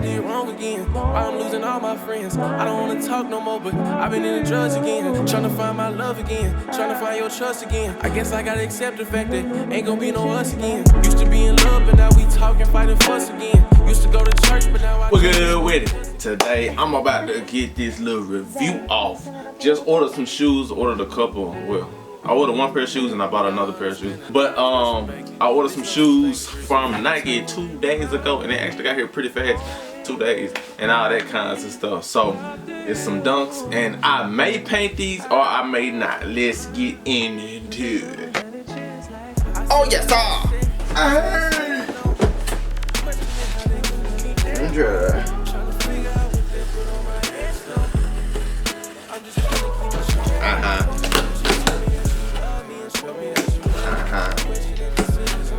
did wrong again. Why I'm losing all my friends. I don't wanna talk no more, but I've been in the drugs again. Tryna find my love again, tryna find your trust again. I guess I gotta accept the fact that ain't gonna be no us again. Used to be in love, but now we talking, fighting, fuss again. Used to go to church, but now I... We're good with it. Today, I'm about to get this little review off. Just ordered some shoes, ordered a couple, well, I ordered one pair of shoes and I bought another pair of shoes. But I ordered some shoes from Nike 2 days ago and they actually got here pretty fast. 2 days and all that kinds of stuff. So it's some dunks and I may paint these or I may not. Let's get into it. Oh yes,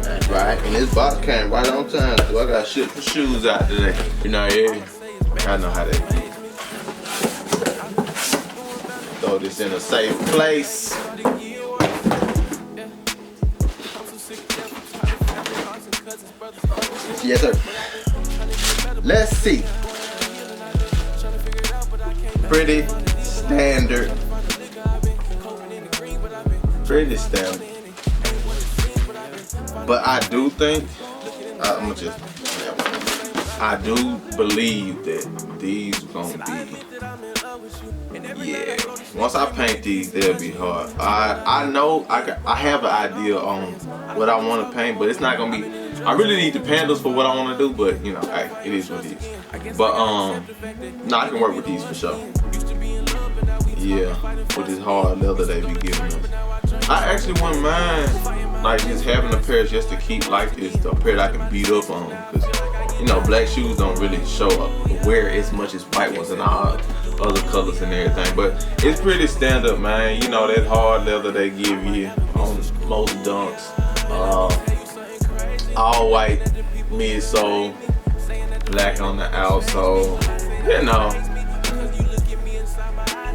That's right, and this box came right on time, so I got shit for shoes out today. You know, yeah, I know how that be. Throw this in a safe place. Yes, sir. Let's see. Pretty standard. Pretty standard. But I do think, I do believe that these gonna be, yeah. Once I paint these, they'll be hard. I know I have an idea on what I want to paint, but it's not gonna be. I really need the pandas for what I want to do, but you know, hey, it is what it is. But no, I can work with these for sure. Yeah, with this hard leather they be giving us. I actually wouldn't mind like just having a pair just to keep like this, a pair that I can beat up on, because you know black shoes don't really show up wear as much as white ones and all other colors and everything. But it's pretty standard, man. You know that hard leather they give you on most dunks. All white midsole, black on the outsole. You know,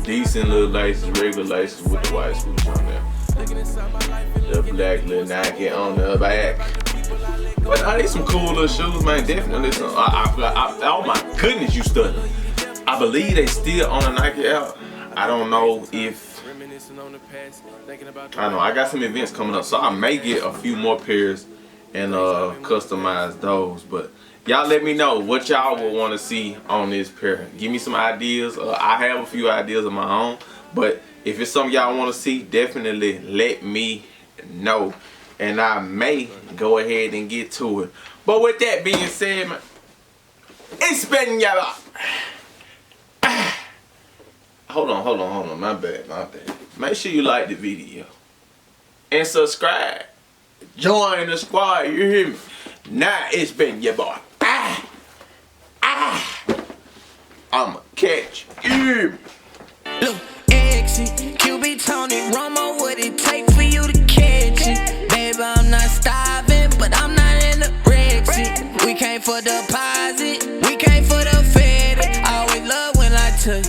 decent little laces, regular laces with the white swoosh on there. The black little Nike on the back. But I need some cool little shoes, man. Definitely some. Oh my goodness, you studying. I believe they still on the Nike out. I don't know if. I know I got some events coming up, so I may get a few more pairs and customize those. But y'all let me know what y'all would want to see on this pair. Give me some ideas. I have a few ideas of my own, but if it's something y'all want to see, definitely let me know and I may go ahead and get to it. But with that being said, man, it's been y'all. Hold on, my bad. Make sure you like the video and subscribe. Join the squad, you hear me? Now it's been your boy. I'ma catch you. Look, exit, QB Tony, Romo, what it take for you to catch it? Baby, I'm not starving, but I'm not in the Brexit. We came for deposit, we came for the Fed. I always love when I touch.